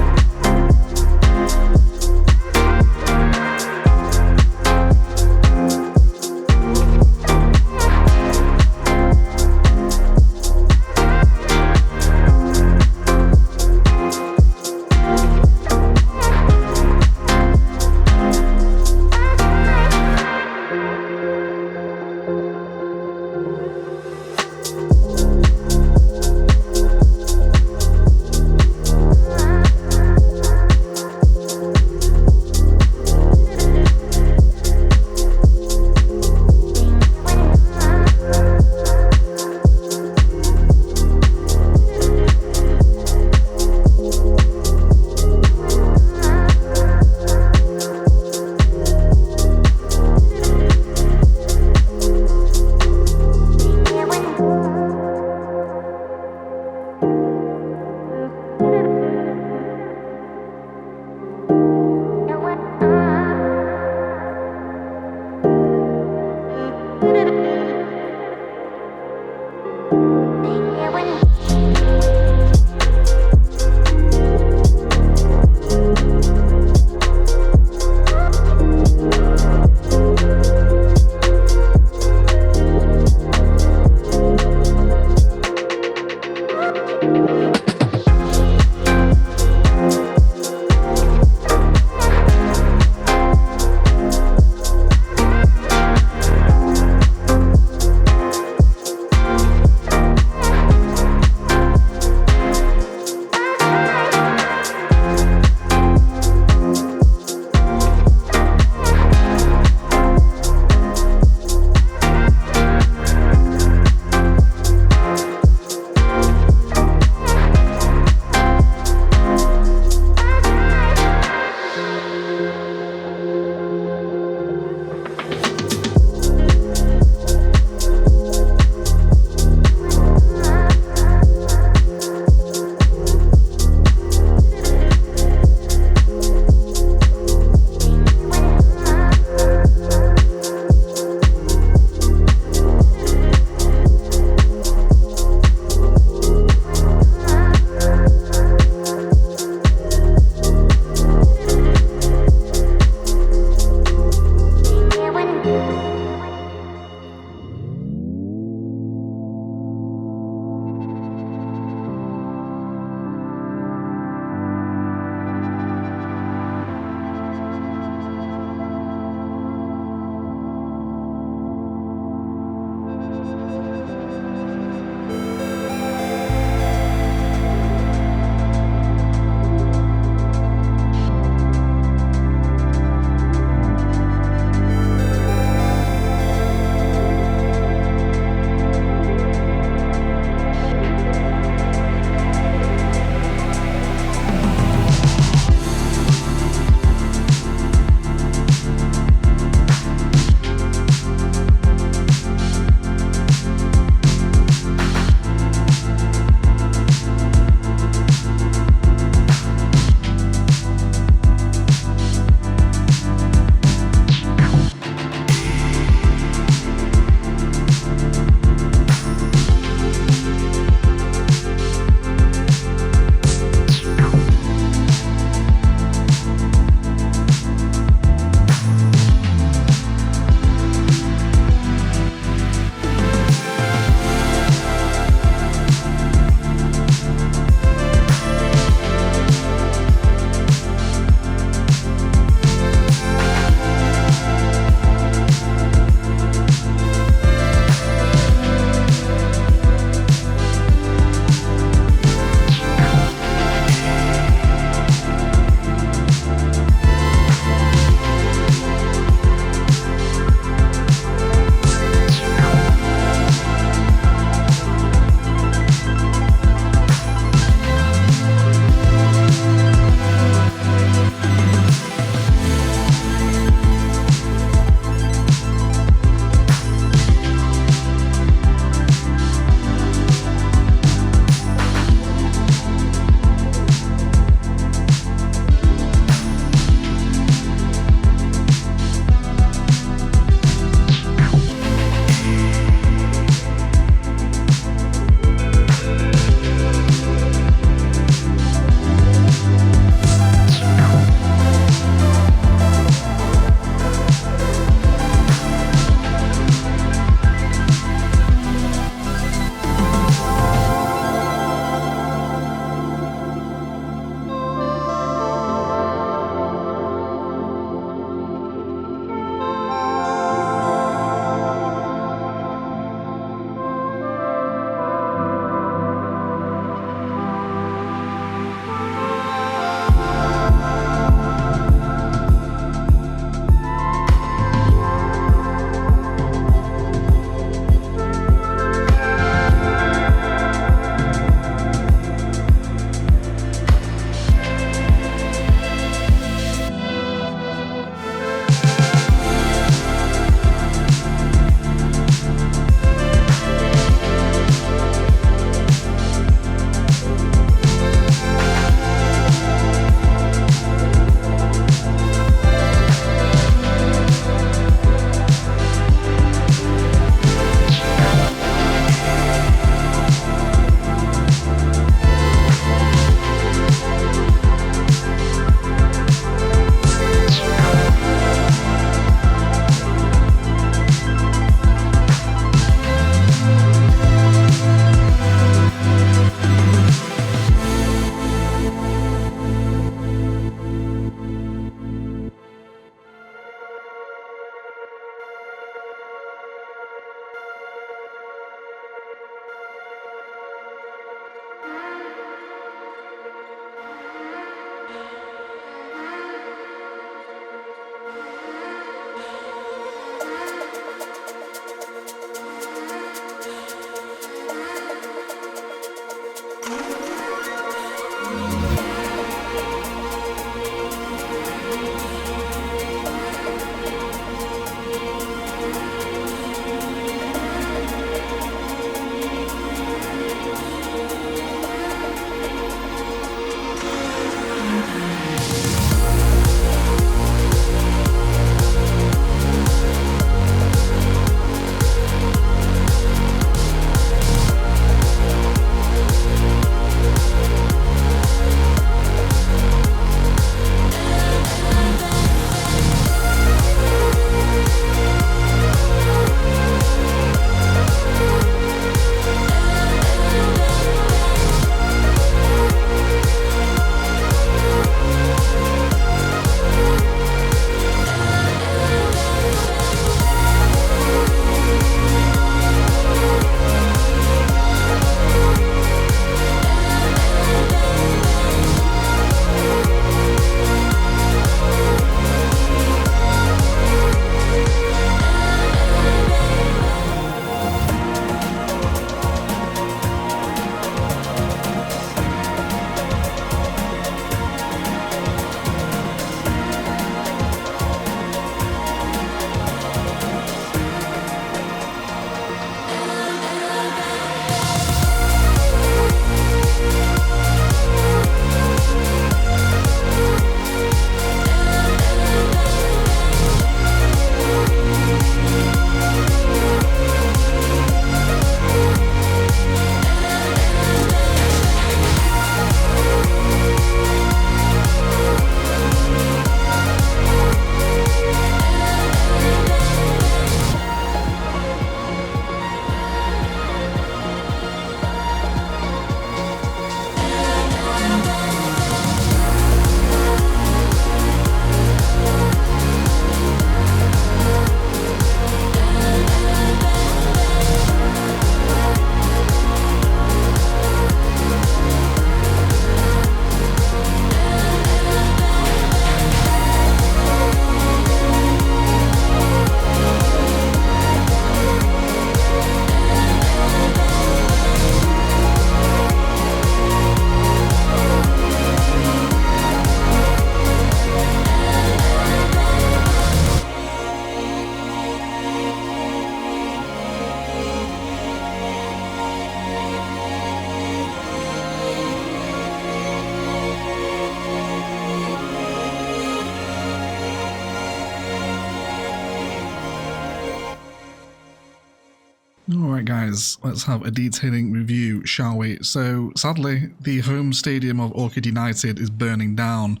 Right guys, let's have a detailing review, shall we? So sadly, the home stadium of Orchid United is burning down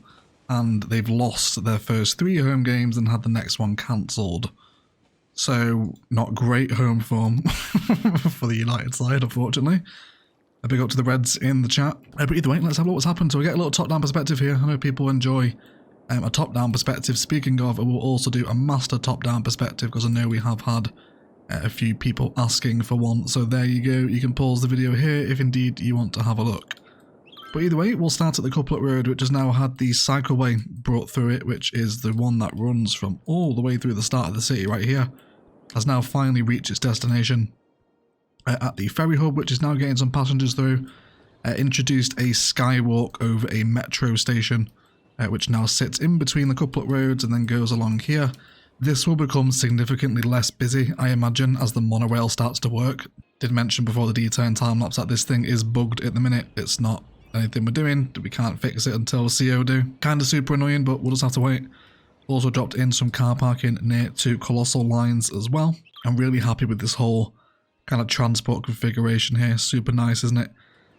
and they've lost their first 3 home games and had the next one cancelled. So not great home form for the United side, unfortunately. A big up to the Reds in the chat. But either way, let's have a look what's happened. So we get a little top-down perspective here. I know people enjoy a top-down perspective. Speaking of, we'll also do a master top-down perspective because I know we have had a few people asking for one. So there you go. You can pause the video here if indeed you want to have a look. But either way, we'll start at the couplet road, which has now had the cycleway brought through it, which is the one that runs from all the way through the start of the city right here. Has now finally reached its destination at the ferry hub, which is now getting some passengers through. Introduced a skywalk over a metro station, which now sits in between the couplet roads and then goes along here. This will become significantly less busy, I imagine, as the monorail starts to work. Did mention before the detail time-lapse that this thing is bugged at the minute. It's not anything we're doing, we can't fix it until CO do. Kinda super annoying, but we'll just have to wait. Also dropped in some car parking near to colossal lines as well. I'm really happy with this whole kind of transport configuration here. Super nice, isn't it?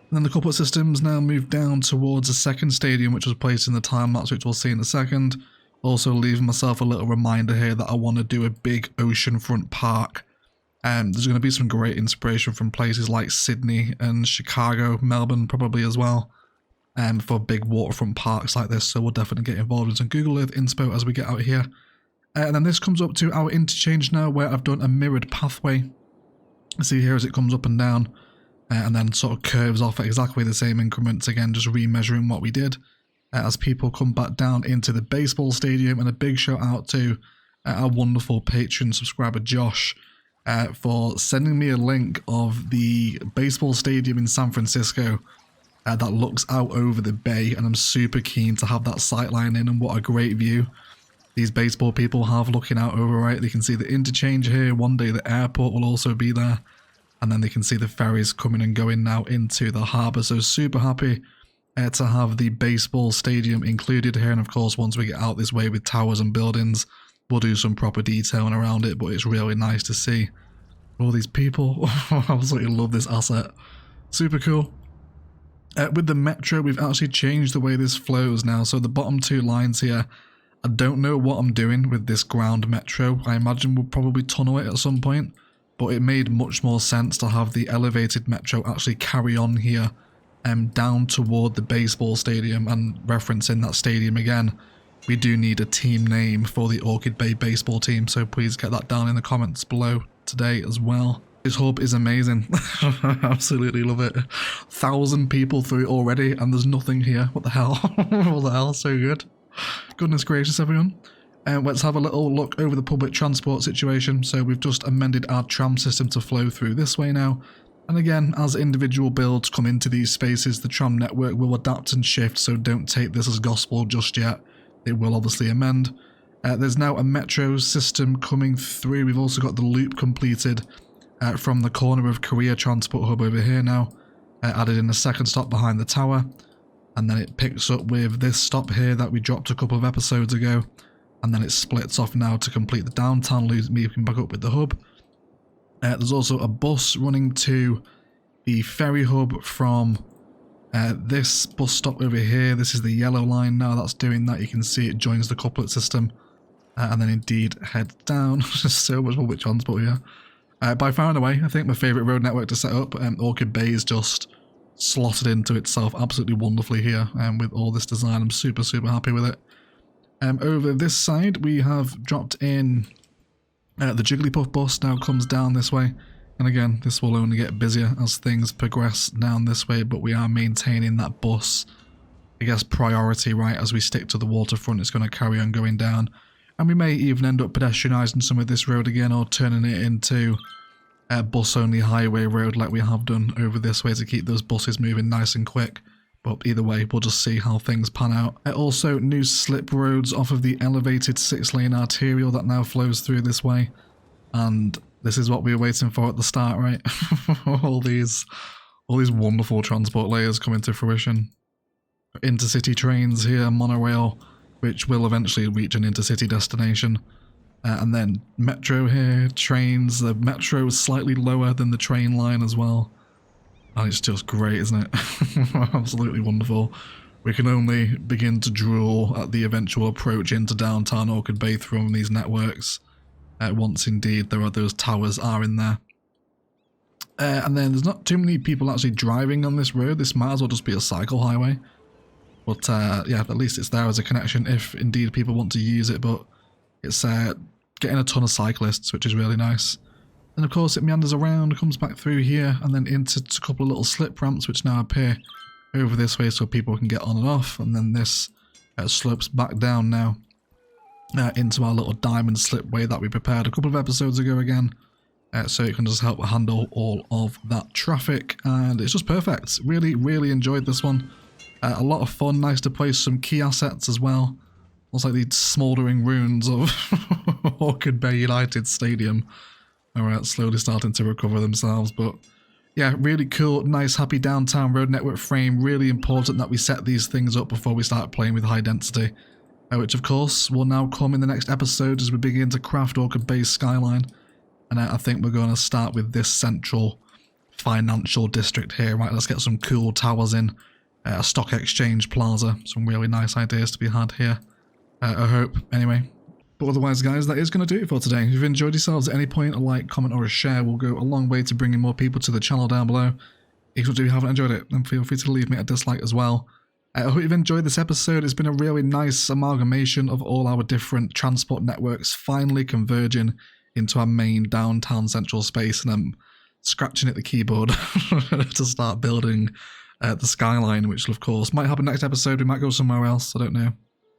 And then the couplet systems now moved down towards a second stadium, which was placed in the time-lapse, which we'll see in a second. Also leaving myself a little reminder here that I want to do a big oceanfront park. There's going to be some great inspiration from places like Sydney and Chicago, Melbourne probably as well, for big waterfront parks like this. So we'll definitely get involved in some Google Earth inspo as we get out here. And then this comes up to our interchange now, where I've done a mirrored pathway. See here as it comes up and down, and then sort of curves off at exactly the same increments again, just remeasuring what we did. As people come back down into the baseball stadium, and a big shout out to our wonderful Patreon subscriber Josh for sending me a link of the baseball stadium in San Francisco that looks out over the bay, and I'm super keen to have that sightline in, and what a great view these baseball people have looking out over, right? They can see the interchange here, one day the airport will also be there, and then they can see the ferries coming and going now into the harbour, so super happy to have the baseball stadium included here. And of course, once we get out this way with towers and buildings, we'll do some proper detailing around it, but it's really nice to see all these people. I absolutely love this asset. Super cool. With the metro, we've actually changed the way this flows now. So the bottom 2 lines here, I don't know what I'm doing with this ground metro. I imagine we'll probably tunnel it at some point, but it made much more sense to have the elevated metro actually carry on here down toward the baseball stadium. And referencing that stadium again, we do need a team name for the Orchid Bay baseball team, so please get that down in the comments below today as well. This hub is amazing. I absolutely love it. 1,000 people through it already and there's nothing here. What the hell? What the hell? So good. Goodness gracious, everyone. Let's have a little look over the public transport situation. So we've just amended our tram system to flow through this way now. And again, as individual builds come into these spaces, the tram network will adapt and shift, so don't take this as gospel just yet. It will obviously amend. There's now a metro system coming through. We've also got the loop completed from the corner of Korea Transport Hub over here now. Added in a second stop behind the tower. And then it picks up with this stop here that we dropped a couple of episodes ago. And then it splits off now to complete the downtown loop, meeting back up with the hub. There's also a bus running to the ferry hub from this bus stop over here. This is the yellow line now that's doing that. You can see it joins the couplet system and then indeed heads down. There's so much public transport here. By far and away, I think my favourite road network to set up. Orchid Bay is just slotted into itself absolutely wonderfully here with all this design. I'm super happy with it. Over this side we have dropped in the Jigglypuff bus now comes down this way, and again this will only get busier as things progress down this way, but we are maintaining that bus, I guess, priority, right? As we stick to the waterfront, it's going to carry on going down, and we may even end up pedestrianising some of this road again, or turning it into a bus only highway road like we have done over this way to keep those buses moving nice and quick. But either way, we'll just see how things pan out. Also, new slip roads off of the elevated 6-lane arterial that now flows through this way. And this is what we were waiting for at the start, right? all these wonderful transport layers coming to fruition. Intercity trains here, monorail, which will eventually reach an intercity destination. And then metro here, trains. The metro is slightly lower than the train line as well. And it's just great, isn't it? Absolutely wonderful. We can only begin to drool at the eventual approach into downtown Orchard Bay from these networks. Once indeed those towers are in there. And then there's not too many people actually driving on this road. This might as well just be a cycle highway. But yeah, at least it's there as a connection if indeed people want to use it. But it's getting a ton of cyclists, which is really nice. And of course it meanders around, comes back through here, and then into a couple of little slip ramps which now appear over this way so people can get on and off. And then this slopes back down now into our little diamond slipway that we prepared a couple of episodes ago again. So it can just help handle all of that traffic, and it's just perfect. Really, really enjoyed this one. A lot of fun, nice to place some key assets as well. Looks like the smouldering ruins of Orchard Bay United Stadium are slowly starting to recover themselves. But yeah, really cool, nice, happy downtown road network frame. Really important that we set these things up before we start playing with high density. Which of course will now come in the next episode as we begin to craft Orchard Bay's skyline. And I think we're going to start with this central financial district here. Right, let's get some cool towers in. A stock exchange plaza. Some really nice ideas to be had here. I hope, anyway. But otherwise, guys, that is going to do it for today. If you've enjoyed yourselves at any point, a like, comment, or a share will go a long way to bringing more people to the channel down below. If you haven't enjoyed it, then feel free to leave me a dislike as well. I hope you've enjoyed this episode. It's been a really nice amalgamation of all our different transport networks finally converging into our main downtown central space, and I'm scratching at the keyboard to start building the skyline, which of course might happen next episode. We might go somewhere else, I don't know.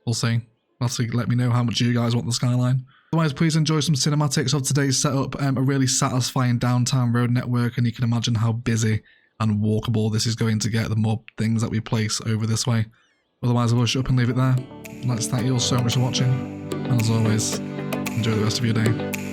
We'll see. Obviously, let me know how much you guys want the skyline. Otherwise, please enjoy some cinematics of today's setup. A really satisfying downtown road network, and you can imagine how busy and walkable this is going to get the more things that we place over this way. Otherwise, I will shut up and leave it there. Let's thank you all so much for watching, and as always, enjoy the rest of your day.